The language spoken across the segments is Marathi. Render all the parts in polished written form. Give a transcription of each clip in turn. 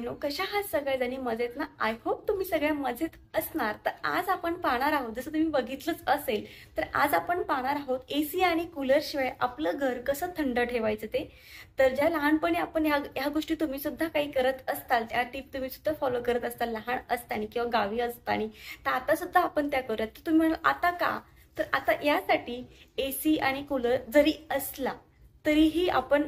मैत्रिणींनो, कशा आहात सगळेजणी? मजेत ना? आय होप तुम्ही सगळे मजेत असणार. तर आज आपण पाहणार आहोत, जसं तुम्ही बघितलंच असेल, तर आज आपण पाहणार आहोत एसी आणि कूलर शिवाय आपलं घर कसं थंड ठेवायचं ते. तर ज्या लहानपणी आपण ह्या गोष्टी तुम्ही सुद्धा काही करत असताल, त्या टिप तुम्ही सुद्धा फॉलो करत असताल लहान असताना किंवा गावी असताना, तर आता सुद्धा आपण त्या करूयात. तर तुम्ही म्हणाल आता का? तर आता यासाठी एसी आणि कूलर जरी असला तरीही आपण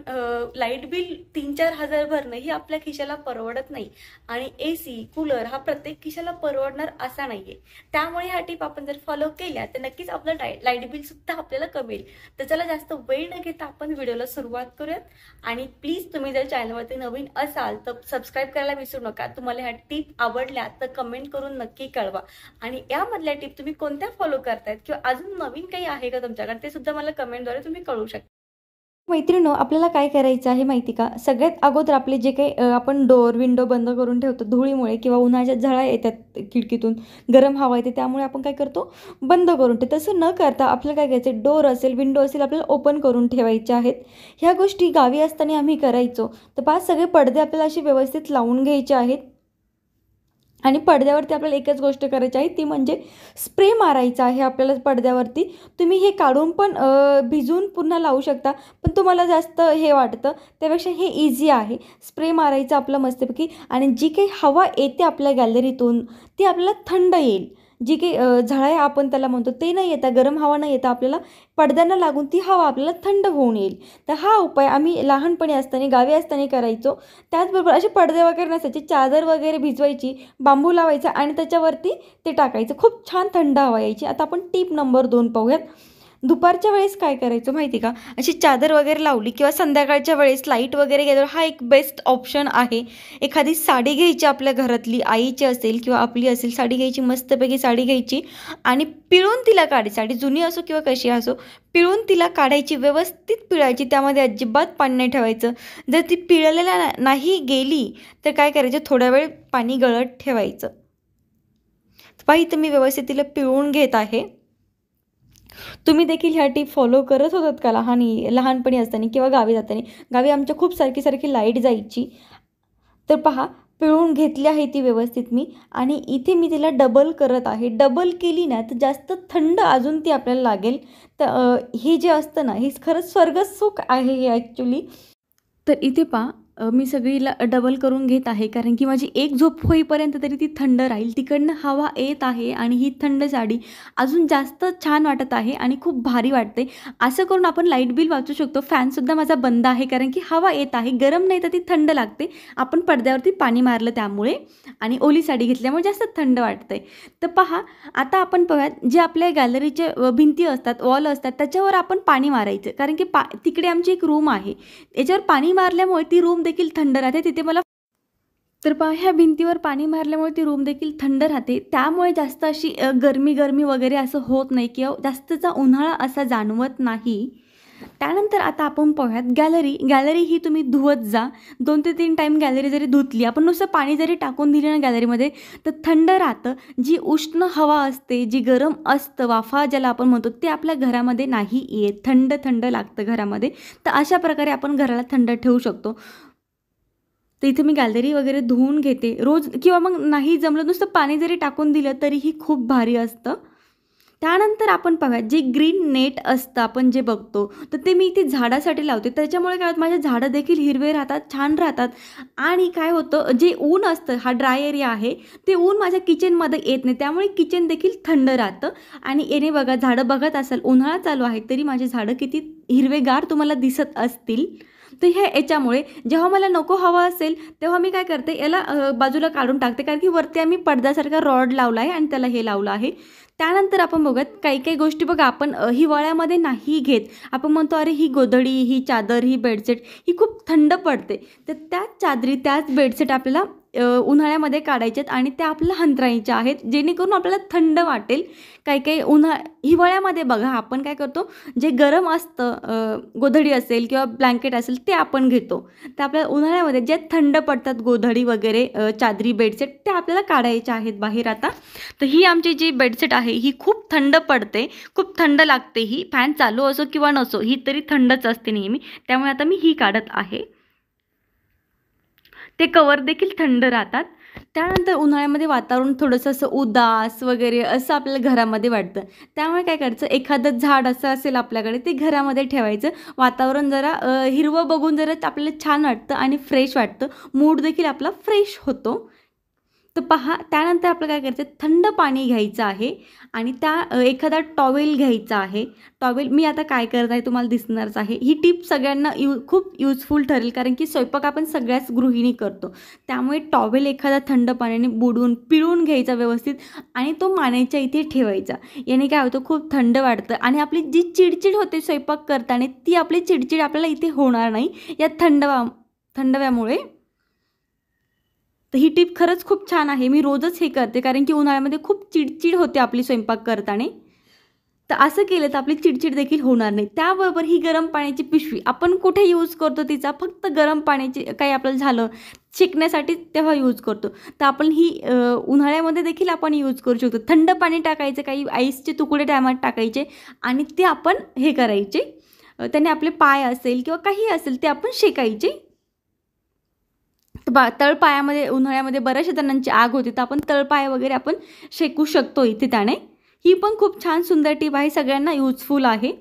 लाईट बिल 3-4 हजार भरणं ही आपल्या खिशाला परवडत नाही. आणि एसी कूलर हा प्रत्येक खिशाला परवडणार असा नाहीये. त्यामुळे ह्या टिप आपण जर फॉलो केल्या तर नक्कीच आपलं लाईट बिल सुद्धा आपल्याला कमी येईल. तर चला जास्त वेळ न घेता आपण व्हिडिओला सुरुवात करूयात. आणि प्लीज तुम्ही जर चॅनलवरती नवीन असाल तर सबस्क्राईब करायला विसरू नका. तुम्हाला ह्या टिप आवडल्या तर कमेंट करून नक्की कळवा. आणि यामधल्या टिप तुम्ही कोणत्या फॉलो करतायत किंवा अजून नवीन काही आहे का तुमच्याकडे, ते सुद्धा मला कमेंटद्वारे तुम्ही कळवू शकता. मैत्रिणींनो, आपल्याला काय करायचं आहे माहिती का? सगळ्यात अगोदर आपले जे काही आपण डोअर विंडो बंद करून ठेवतो धुळीमुळे किंवा उन्हाच्या झळा येतात खिडकीतून, गरम हवा येते, त्यामुळे आपण काय करतो, बंद करून ठेवतो. तसं न करता आपल्याला काय करायचं, डोअर असेल विंडो असेल आपल्याला ओपन करून ठेवायचे आहेत. ह्या गोष्टी गावी असताना आम्ही करायचो. तर पाच सगळे पडदे आपल्याला असे व्यवस्थित लावून घ्यायचे आहेत. आणि पडद्यावरती आपल्याला एकच गोष्ट करायची आहे, ती म्हणजे स्प्रे मारायचा आहे आपल्याला पडद्यावरती. तुम्ही हे काढून पण भिजवून पुन्हा लावू शकता, पण तुम्हाला जास्त हे वाटतं त्यापेक्षा हे इझी आहे. स्प्रे मारायचं आपलं मस्तपैकी, आणि जी काही हवा येते आपल्या गॅलरीतून ती आपल्याला थंड येईल. जी काही झळा आपण त्याला म्हणतो ते नाही येता, गरम हवा नाही येता, आपल्याला पडद्यांना लागून ती हवा आपल्याला थंड होऊन येईल. तर हा उपाय आम्ही लहानपणी असताना गावी असताना करायचो. त्याचबरोबर असे पडदे वगैरे नसायचे, चादर वगैरे भिजवायची, बांबू लावायचा आणि त्याच्यावरती ते टाकायचं, खूप छान थंड हवा यायची. आता आपण टिप नंबर 2 पाहूयात. दुपारच्या वेळेस काय करायचं माहिती का? अशी चादर वगैरे लावली किंवा संध्याकाळच्या वेळेस लाईट वगैरे गेल्यावर हा एक बेस्ट ऑप्शन आहे. एखादी साडी घ्यायची आपल्या घरातली, आईची असेल किंवा आपली असेल, साडी घ्यायची, मस्तपैकी साडी घ्यायची आणि पिळून तिला काढायची. साडी जुनी असो किंवा कशी असो, पिळून तिला काढायची, व्यवस्थित पिळायची, त्यामध्ये अजिबात पाणी नाही ठेवायचं. जर ती पिळलेला नाही गेली तर काय करायचं, थोडा वेळ पाणी गळत ठेवायचं. पाहिजे मी व्यवस्थित तिला पिळून घेत आहे. तुम्ही देखील ह्या टिप फॉलो करत होतात का लहानपणी असताना किंवा गावी जाताना? गावी आमच्या खूप सारखी लाईट जायची. तर पहा, पिळून घेतली आहे ती व्यवस्थित मी, आणि इथे मी तिला डबल करत आहे. डबल केली ना तर जास्त थंड अजून ती आपल्याला लागेल. तर हे जे असतं ना, हे खरंच स्वर्गसुख आहे हे ॲक्च्युली. तर इथे पहा, मी सगळीला डबल करून घेत आहे, कारण की माझी एक झोप होईपर्यंत तरी ती थंड राहील. तिकडनं हवा येत आहे आणि ही थंड साडी अजून जास्त छान वाटत आहे आणि खूप भारी वाटते. असं करून आपण लाईट बिल वाचू शकतो. फॅनसुद्धा माझा बंद आहे, कारण की हवा येत आहे, गरम नाही तर ती थंड लागते. आपण पडद्यावरती पाणी मारलं त्यामुळे, आणि ओली साडी घेतल्यामुळे जास्त थंड वाटते. तर पहा, आता आपण बघूयात, जे आपल्या गॅलरीचे भिंती असतात, वॉल असतात, त्याच्यावर आपण पाणी मारायचं, कारण की तिकडे आमची एक रूम आहे, याच्यावर पाणी मारल्यामुळे ती रूम देखील थंड राहते. तिथे मला तर पहा, ह्या भिंतीवर पाणी मारल्यामुळे ती रूम देखील थंड राहते. त्यामुळे जास्त अशी गरमी वगैरे असं होत नाही किंवा जास्तचा उन्हाळा असा जाणवत नाही. त्यानंतर आता आपण पाहूयात गॅलरी ही तुम्ही धुवत जा. 2 ते 3 टाईम गॅलरी जरी धुतली, आपण नुसतं पाणी जरी टाकून दिलं ना गॅलरीमध्ये, तर थंड राहतं. जी उष्ण हवा असते, जी गरम असतं, वाफा ज्याला आपण म्हणतो, ते आपल्या घरामध्ये नाही येत. थंड लागतं घरामध्ये. तर अशा प्रकारे आपण घराला थंड ठेवू शकतो. तर इथे मी गॅलरी वगैरे धुवून घेते रोज, किंवा मग नाही जमलं नुसतं पाणी जरी टाकून दिलं तरीही खूप भारी असतं. त्यानंतर आपण बघा, जे ग्रीन नेट असतं आपण जे बघतो, तर ते मी इथे झाडासाठी लावते. त्याच्यामुळे काय होतं, माझे झाडं देखील हिरवे राहतात, छान राहतात. आणि काय होतं, जे ऊन असतं, हा ड्राय एरिया आहे, ते ऊन माझ्या किचनमध्ये येत नाही, त्यामुळे किचन देखील थंड राहतं. आणि येणे बघा, झाडं बघत असाल, उन्हाळा चालू आहे तरी माझे झाडं किती हिरवेगार तुम्हाला दिसत असतील. तर याच्यामुळे जेव्हा मला नको हवा असेल तेव्हा मी काय करते, याला बाजूला काढून टाकते, कारण की वरती आम्ही पडद्यासारखा रॉड लावला आहे आणि त्याला हे लावलं आहे. त्यानंतर आपण बघत, काही गोष्टी बघा, आपण हिवाळ्यामध्ये नाही घेत. आपण म्हणतो अरे ही गोधडी, ही चादर, ही बेडशीट ही खूप थंड पडते. तर त्याच चादरी, त्याच बेडशीट आपल्याला उन्हाळ्यामध्ये काढायच्यात आणि त्या आपल्याला हंतरायच्या आहेत, जेणेकरून आपल्याला थंड वाटेल. काही हिवाळ्यामध्ये बघा, आपण काय करतो, जे गरम असतं, गोधडी असेल किंवा ब्लँकेट असेल, ते आपण घेतो. तर आपल्याला उन्हाळ्यामध्ये जे थंड पडतात गोधडी वगैरे, चादरी, बेडशीट, ते आपल्याला काढायच्या आहेत बाहेर. आता तर ही आमची जी बेडशीट आहे ही खूप थंड पडते, खूप थंड लागते. ही फॅन चालू असो किंवा नसो, ही तरी थंडच असते नेहमी. त्यामुळे आता मी ही काढत आहे. ते कवर देखील थंड राहतात. त्यानंतर उन्हाळ्यामध्ये वातावरण थोडंसं असं उदास वगैरे असं आपल्याला घरामध्ये वाटतं. त्यामुळे काय करायचं, एखादं झाड असं असेल आपल्याकडे ते घरामध्ये ठेवायचं. वातावरण जरा हिरवं बघून जरा आपल्याला छान वाटतं आणि फ्रेश वाटतं. मूड देखील आपला फ्रेश होतो. तर पहा, त्यानंतर आपल्याला काय करायचं, थंड पाणी घ्यायचं आहे आणि एखादा टॉवेल घ्यायचा आहे. टॉवेल मी आता काय करत आहे तुम्हाला दिसणारच आहे. ही टिप सगळ्यांना खूप युजफुल ठरेल, कारण की स्वयंपाक आपण सगळ्याच गृहिणी करतो. त्यामुळे टॉवेल एखादा थंड पाण्याने बुडवून पिळून घ्यायचा व्यवस्थित आणि तो मानेच्या इथे ठेवायचा. याने काय होतं, खूप थंड वाटतं आणि आपली जी चिडचिड होते स्वयंपाक करताना, ती आपली चिडचिड आपल्याला इथे होणार नाही या थंडव्यामुळे. तर ही टिप खरंच खूप छान आहे. मी रोजच हे करते, कारण की उन्हाळ्यामध्ये खूप चिडचिड होते आपली स्वयंपाक करताना. तर असं केलं तर आपली चिडचिड देखील होणार नाही. त्याबरोबर ही गरम पाण्याची पिशवी आपण कुठे यूज करतो, तिचा फक्त गरम पाण्याची काही आपल्याला झालं शिकण्यासाठी तेव्हा यूज करतो. तर आपण ही उन्हाळ्यामध्ये देखील आपण यूज करू शकतो. थंड पाणी टाकायचं, काही आईसचे तुकडे त्यामध्ये टाकायचे आणि ते आपण हे करायचे. त्याने आपले पाय असेल किंवा काही असेल ते आपण शेकायचे. तळपायामध्ये उन्हाळ्यामध्ये बऱ्याचशा जणांची आग होती, तर आपण तळपाय वगैरे आपण शेकू शकतो इथे त्याने. ही पण खूप छान सुंदर टिप आहे, सगळ्यांना युजफुल आहे.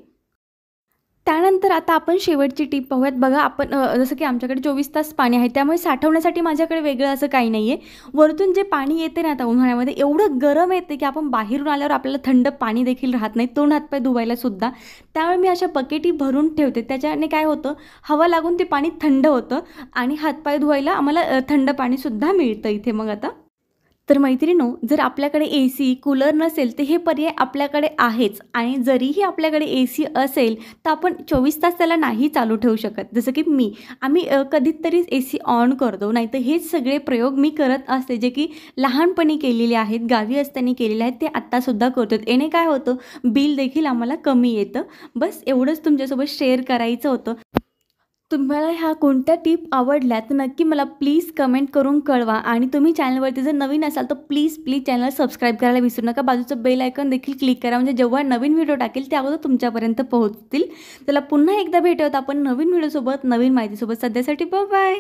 त्यानंतर आता आपण शेवटची टिप पाहूयात. बघा, आपण जसं की आमच्याकडे 24 तास पाणी आहे, त्यामुळे साठवण्यासाठी माझ्याकडे वेगळं असं काही नाही आहे. वरतून जे पाणी येते ना आता उन्हाळ्यामध्ये एवढं गरम येते की आपण बाहेरून आल्यावर आपल्याला थंड पाणी देखील राहत नाही, तोंड हातपाय धुवायला सुद्धा. त्यामुळे मी अशा बकेटी भरून ठेवते. त्याच्याने काय होतं, हवा लागून ते पाणी थंड होतं आणि हातपाय धुवायला आम्हाला थंड पाणीसुद्धा मिळतं इथे. मग आता तर मैत्रिणींनो, जर आपल्याकडे AC, कूलर नसेल तर हे पर्याय आपल्याकडे आहेच. आणि जरीही आपल्याकडे AC असेल तर आपण 24 तास त्याला नाही चालू ठेवू शकत. जसं की आम्ही कधीतरीच AC ऑन करतो, नाहीतर हेच सगळे प्रयोग मी करत असते, जे की लहानपणी केलेले आहेत, गावी असताना केलेले आहेत, ते आत्तासुद्धा करतो. याने काय होतं, बिल देखील आम्हाला कमी येतं. बस एवढंच तुमच्यासोबत शेअर करायचं होतं. तुम्हाला ह्या कोणत्या टिप आवडल्या तर नक्की मला प्लीज कमेंट करून कळवा. आणि तुम्ही चॅनलवरती जर नवीन असाल तर प्लीज चॅनल सबस्क्राईब करायला विसरू नका. बाजूचं बेल आयकॉन देखील क्लिक करा, म्हणजे जेव्हा नवीन व्हिडिओ टाकेल त्या अगोदर तुमच्यापर्यंत पोहोचतील. चला पुन्हा एकदा भेटूयात आपण नवीन व्हिडिओसोबत, नवीन माहितीसोबत. सध्यासाठी बाय.